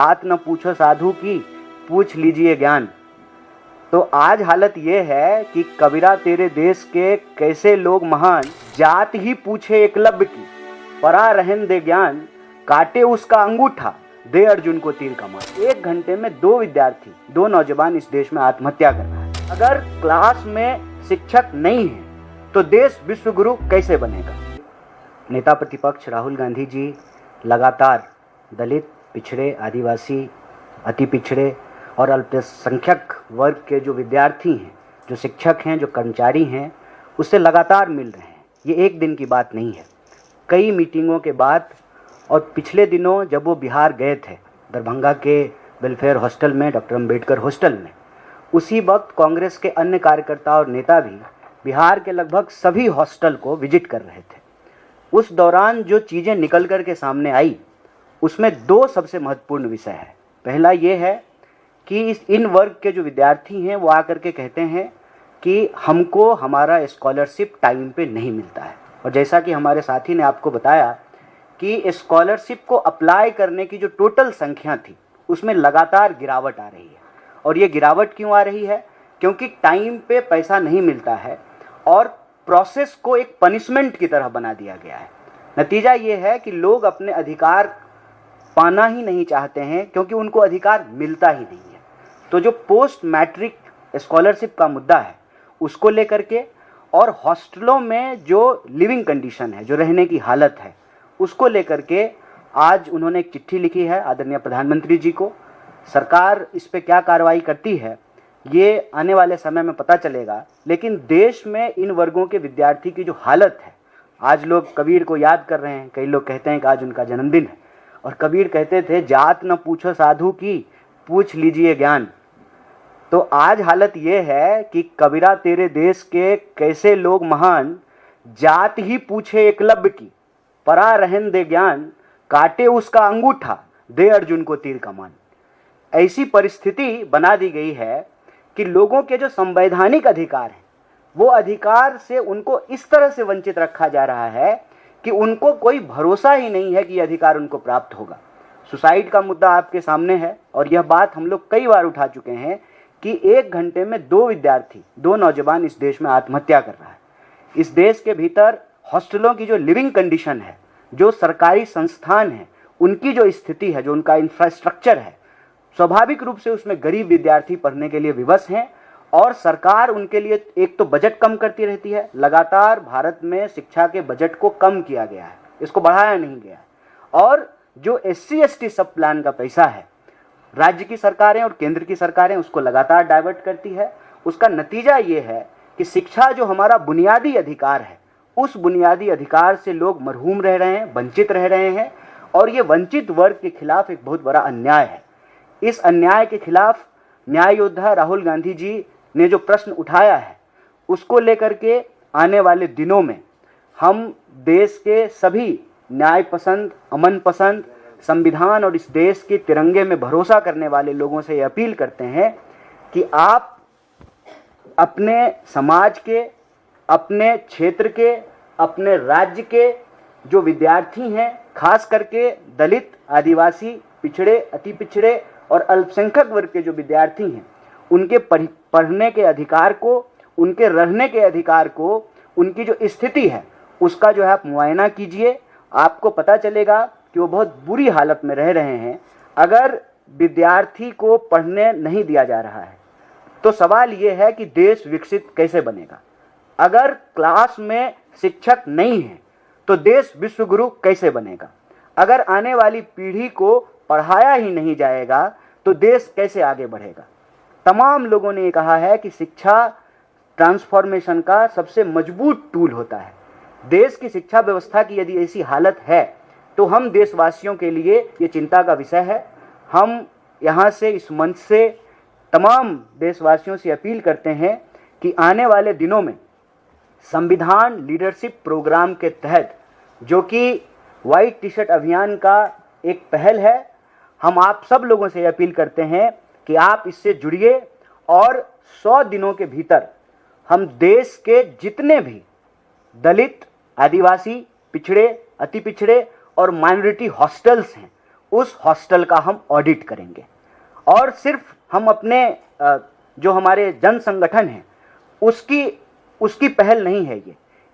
बात न पूछो साधु की, पूछ लीजिए ज्ञान। तो आज हालत ये है कि कबीरा तेरे देश के कैसे लोग महान, जात ही पूछे एकलव्य की, परा रहन दे ज्ञान, काटे उसका अंगूठा, दे अर्जुन को तीर कमान। 1 घंटे में 2 विद्यार्थी, 2 नौजवान इस देश में आत्महत्या कर रहा है। अगर क्लास में शिक्षक नहीं है तो देश विश्व गुरु कैसे बनेगा? नेता प्रतिपक्ष राहुल गांधी जी लगातार दलित, पिछड़े, आदिवासी, अति पिछड़े और अल्पसंख्यक वर्ग के जो विद्यार्थी हैं, जो शिक्षक हैं, जो कर्मचारी हैं, उससे लगातार मिल रहे हैं। ये एक दिन की बात नहीं है। कई मीटिंगों के बाद और पिछले दिनों जब वो बिहार गए थे, दरभंगा के वेलफेयर हॉस्टल में, डॉक्टर अम्बेडकर हॉस्टल में, उसी वक्त कांग्रेस के अन्य कार्यकर्ता और नेता भी बिहार के लगभग सभी हॉस्टल को विजिट कर रहे थे। उस दौरान जो चीज़ें निकल कर के सामने आई, उसमें 2 सबसे महत्वपूर्ण विषय है। पहला ये है कि इन वर्ग के जो विद्यार्थी हैं वो आकर के कहते हैं कि हमको हमारा स्कॉलरशिप टाइम पे नहीं मिलता है। और जैसा कि हमारे साथी ने आपको बताया कि स्कॉलरशिप को अप्लाई करने की जो टोटल संख्या थी उसमें लगातार गिरावट आ रही है। और ये गिरावट क्यों आ रही है? क्योंकि टाइम पे पैसा नहीं मिलता है और प्रोसेस को एक पनिशमेंट की तरह बना दिया गया है। नतीजा ये है कि लोग अपने अधिकार पाना ही नहीं चाहते हैं क्योंकि उनको अधिकार मिलता ही नहीं है। तो जो पोस्ट मैट्रिक स्कॉलरशिप का मुद्दा है उसको लेकर के और हॉस्टलों में जो लिविंग कंडीशन है, जो रहने की हालत है, उसको लेकर के आज उन्होंने एक चिट्ठी लिखी है आदरणीय प्रधानमंत्री जी को। सरकार इस पे क्या कार्रवाई करती है ये आने वाले समय में पता चलेगा। लेकिन देश में इन वर्गों के विद्यार्थी की जो हालत है, आज लोग कबीर को याद कर रहे हैं। कई लोग कहते हैं कि आज उनका जन्मदिन है और कबीर कहते थे, जात न पूछो साधु की, पूछ लीजिए ज्ञान। तो आज हालत ये है कि कबीरा तेरे देश के कैसे लोग महान, जात ही पूछे एकलव्य की, परा रहन दे ज्ञान, काटे उसका अंगूठा, दे अर्जुन को तीर कमान। ऐसी परिस्थिति बना दी गई है कि लोगों के जो संवैधानिक अधिकार हैं वो अधिकार से उनको इस तरह से वंचित रखा जा रहा है कि उनको कोई भरोसा ही नहीं है कि यह अधिकार उनको प्राप्त होगा। सुसाइड का मुद्दा आपके सामने है और यह बात हम लोग कई बार उठा चुके हैं कि 1 घंटे में 2 विद्यार्थी, 2 नौजवान इस देश में आत्महत्या कर रहा है। इस देश के भीतर हॉस्टलों की जो लिविंग कंडीशन है, जो सरकारी संस्थान है, उनकी जो स्थिति है, जो उनका इंफ्रास्ट्रक्चर है, स्वाभाविक रूप से उसमें गरीब विद्यार्थी पढ़ने के लिए विवश हैं और सरकार उनके लिए एक तो बजट कम करती रहती है। लगातार भारत में शिक्षा के बजट को कम किया गया है, इसको बढ़ाया नहीं गया है। और जो SC ST सब प्लान का पैसा है, राज्य की सरकारें और केंद्र की सरकारें उसको लगातार डाइवर्ट करती है। उसका नतीजा ये है कि शिक्षा जो हमारा बुनियादी अधिकार है, उस बुनियादी अधिकार से लोग मरहूम रह रहे हैं, वंचित रह रहे हैं। और ये वंचित वर्ग के खिलाफ एक बहुत बड़ा अन्याय है। इस अन्याय के खिलाफ न्याय योद्धा राहुल गांधी जी ने जो प्रश्न उठाया है उसको लेकर के आने वाले दिनों में हम देश के सभी न्याय पसंद, अमन पसंद, संविधान और इस देश के तिरंगे में भरोसा करने वाले लोगों से यह अपील करते हैं कि आप अपने समाज के, अपने क्षेत्र के, अपने राज्य के जो विद्यार्थी हैं, खास करके दलित, आदिवासी, पिछड़े, अति पिछड़े और अल्पसंख्यक वर्ग के जो विद्यार्थी हैं, उनके पढ़ने के अधिकार को, उनके रहने के अधिकार को, उनकी जो स्थिति है उसका जो है आप मुआयना कीजिए। आपको पता चलेगा कि वो बहुत बुरी हालत में रह रहे हैं। अगर विद्यार्थी को पढ़ने नहीं दिया जा रहा है तो सवाल ये है कि देश विकसित कैसे बनेगा? अगर क्लास में शिक्षक नहीं है तो देश विश्व गुरु कैसे बनेगा? अगर आने वाली पीढ़ी को पढ़ाया ही नहीं जाएगा तो देश कैसे आगे बढ़ेगा? तमाम लोगों ने ये कहा है कि शिक्षा ट्रांसफॉर्मेशन का सबसे मजबूत टूल होता है। देश की शिक्षा व्यवस्था की यदि ऐसी हालत है तो हम देशवासियों के लिए ये चिंता का विषय है। हम यहाँ से, इस मंच से तमाम देशवासियों से अपील करते हैं कि आने वाले दिनों में संविधान लीडरशिप प्रोग्राम के तहत, जो कि व्हाइट टी शर्ट अभियान का एक पहल है, हम आप सब लोगों से अपील करते हैं कि आप इससे जुड़िए और 100 दिनों के भीतर हम देश के जितने भी दलित, आदिवासी, पिछड़े, अति पिछड़े और माइनॉरिटी हॉस्टल्स हैं उस हॉस्टल का हम ऑडिट करेंगे। और सिर्फ हम अपने जो हमारे जन संगठन हैं उसकी पहल नहीं है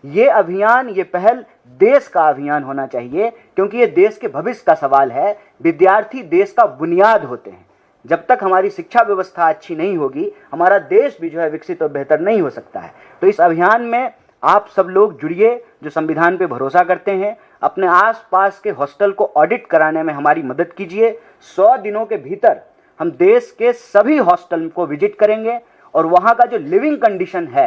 ये अभियान, ये पहल देश का अभियान होना चाहिए, क्योंकि ये देश के भविष्य का सवाल है। विद्यार्थी देश का बुनियाद होते हैं। जब तक हमारी शिक्षा व्यवस्था अच्छी नहीं होगी, हमारा देश भी जो है विकसित और बेहतर नहीं हो सकता है। तो इस अभियान में आप सब लोग जुड़िए जो संविधान पे भरोसा करते हैं। अपने आसपास के हॉस्टल को ऑडिट कराने में हमारी मदद कीजिए। 100 दिनों के भीतर हम देश के सभी हॉस्टल को विजिट करेंगे और वहाँ का जो लिविंग कंडीशन है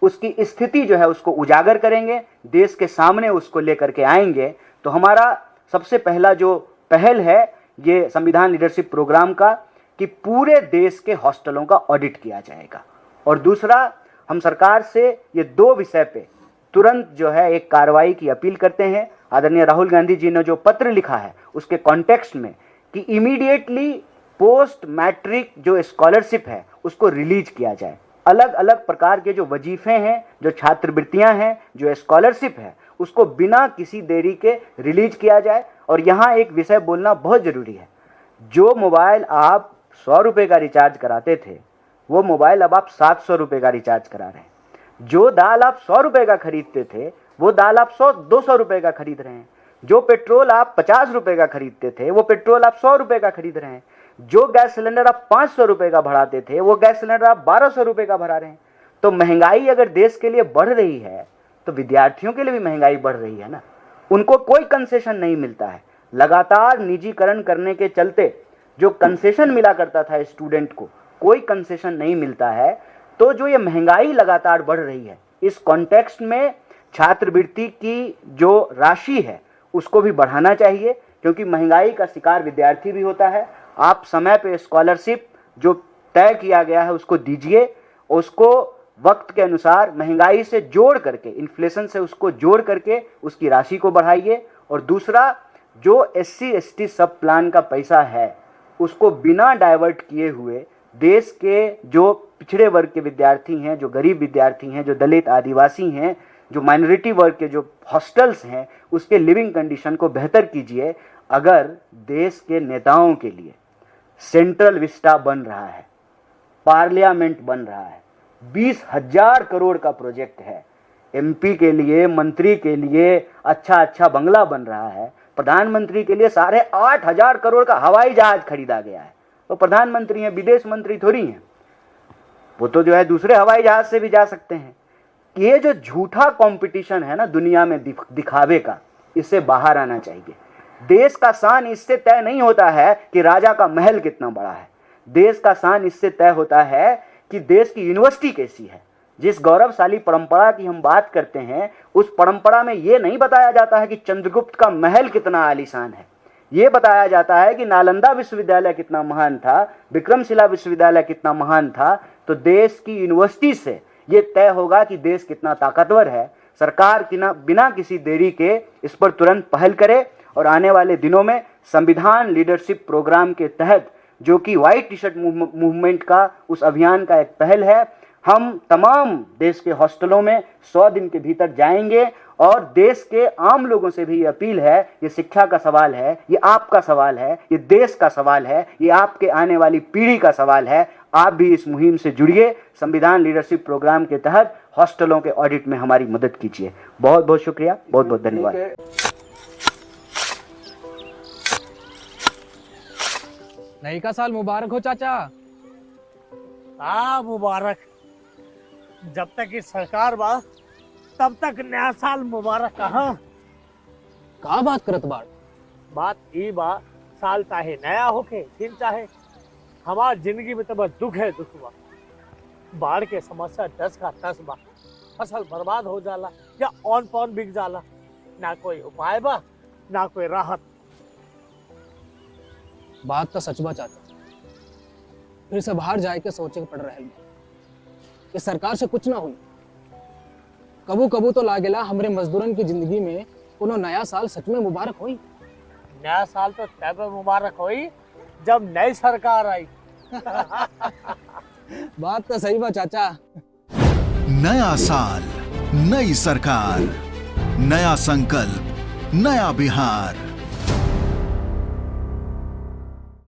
उसकी स्थिति जो है उसको उजागर करेंगे, देश के सामने उसको लेकर के आएंगे। तो हमारा सबसे पहला जो पहल है ये संविधान लीडरशिप प्रोग्राम का, कि पूरे देश के हॉस्टलों का ऑडिट किया जाएगा। और दूसरा, हम सरकार से ये 2 विषय पे तुरंत जो है एक कार्रवाई की अपील करते हैं। आदरणीय राहुल गांधी जी ने जो पत्र लिखा है उसके कॉन्टेक्स्ट में, कि इमीडिएटली पोस्ट मैट्रिक जो स्कॉलरशिप है उसको रिलीज किया जाए। अलग अलग प्रकार के जो वजीफे हैं, जो छात्रवृत्तियां हैं, जो स्कॉलरशिप है, उसको बिना किसी देरी के रिलीज किया जाए। और यहाँ एक विषय बोलना बहुत ज़रूरी है। जो मोबाइल आप 100 रुपये का रिचार्ज कराते थे, वो मोबाइल अब आप 700 रुपये का रिचार्ज करा रहे हैं। जो दाल आप 100 रुपये का खरीदते थे, वो दाल आप 200 रुपये का खरीद रहे हैं। जो पेट्रोल आप 50 रुपये का खरीदते थे, वो पेट्रोल आप 100 रुपये का खरीद रहे हैं। जो गैस सिलेंडर आप 500 रुपये का भराते थे, वो गैस सिलेंडर आप 1200 रुपये का भरा रहे हैं। तो महंगाई अगर देश के लिए बढ़ रही है तो विद्यार्थियों के लिए भी महंगाई बढ़ रही है ना। उनको कोई कंसेशन नहीं मिलता है। लगातार निजीकरण करने के चलते जो कंसेशन मिला करता था स्टूडेंट को, कोई कंसेशन नहीं मिलता है। तो जो ये महंगाई लगातार बढ़ रही है, इस कॉन्टेक्स्ट में छात्रवृत्ति की जो राशि है उसको भी बढ़ाना चाहिए, क्योंकि महंगाई का शिकार विद्यार्थी भी होता है। आप समय पे स्कॉलरशिप जो तय किया गया है उसको दीजिए, उसको वक्त के अनुसार महंगाई से जोड़ करके, इन्फ्लेशन से उसको जोड़ करके उसकी राशि को बढ़ाइए। और दूसरा, जो SC ST सब प्लान का पैसा है उसको बिना डाइवर्ट किए हुए देश के जो पिछड़े वर्ग के विद्यार्थी हैं, जो गरीब विद्यार्थी हैं, जो दलित आदिवासी हैं, जो माइनॉरिटी वर्ग के जो हॉस्टल्स हैं, उसके लिविंग कंडीशन को बेहतर कीजिए। अगर देश के नेताओं के लिए सेंट्रल विस्टा बन रहा है, पार्लियामेंट बन रहा है, 20,000 करोड़ का प्रोजेक्ट है, MP के लिए, मंत्री के लिए अच्छा बंगला बन रहा है, प्रधानमंत्री के लिए 8,500 करोड़ का हवाई जहाज खरीदा गया है। तो प्रधानमंत्री हैं, विदेश मंत्री थोड़ी हैं, वो तो जो है दूसरे हवाई जहाज से भी जा सकते हैं। ये जो झूठा कंपटीशन है ना दुनिया में दिखावे का, इससे बाहर आना चाहिए। देश का शान इससे तय नहीं होता है कि राजा का महल कितना बड़ा है। देश का शान इससे तय होता है कि देश की यूनिवर्सिटी कैसी है। जिस गौरवशाली परंपरा की हम बात करते हैं, उस परंपरा में ये नहीं बताया जाता है कि चंद्रगुप्त का महल कितना आलीशान है। ये बताया जाता है कि नालंदा विश्वविद्यालय कितना महान था, विक्रमशिला विश्वविद्यालय कितना महान था। तो देश की यूनिवर्सिटी से ये तय होगा कि देश कितना ताकतवर है। सरकार बिना किसी देरी के इस पर तुरंत पहल करे और आने वाले दिनों में संविधान लीडरशिप प्रोग्राम के तहत, जो कि व्हाइट टी शर्ट मूवमेंट का उस अभियान का एक पहल है, हम तमाम देश के हॉस्टलों में 100 दिन के भीतर जाएंगे। और देश के आम लोगों से भी ये अपील है, ये शिक्षा का सवाल है, ये आपका सवाल है, ये देश का सवाल है, ये आपके आने वाली पीढ़ी का सवाल है। आप भी इस मुहिम से जुड़िए। संविधान लीडरशिप प्रोग्राम के तहत हॉस्टलों के ऑडिट में हमारी मदद कीजिए। बहुत बहुत शुक्रिया, बहुत बहुत धन्यवाद। नई का साल मुबारक हो चाचा। मुबारक। जब तक इस सरकार बा तब तक नया साल मुबारक। का बात करत बात ई बा, साल चाहे नया होके फिर चाहे, हमार जिंदगी में तो बस दुख है, दुख बा। बाढ़ के समस्या 10 का 10 बा। फसल बर्बाद हो जाला या ऑन पॉन बिक जाला, ना कोई उपाय बा ना कोई राहत। बात तो सच बा चाचा। फिर से बाहर जाए के सोचे पड़ रहे हैं कि सरकार से कुछ ना हुई। कबू कबू तो लागेला हमरे मजदूरन की जिंदगी में कोनो नया साल सच में मुबारक होई। नया साल तो तब मुबारक होई जब नई सरकार आई। बात तो सही बा चाचा। नया साल, नई सरकार, नया संकल्प, नया बिहार।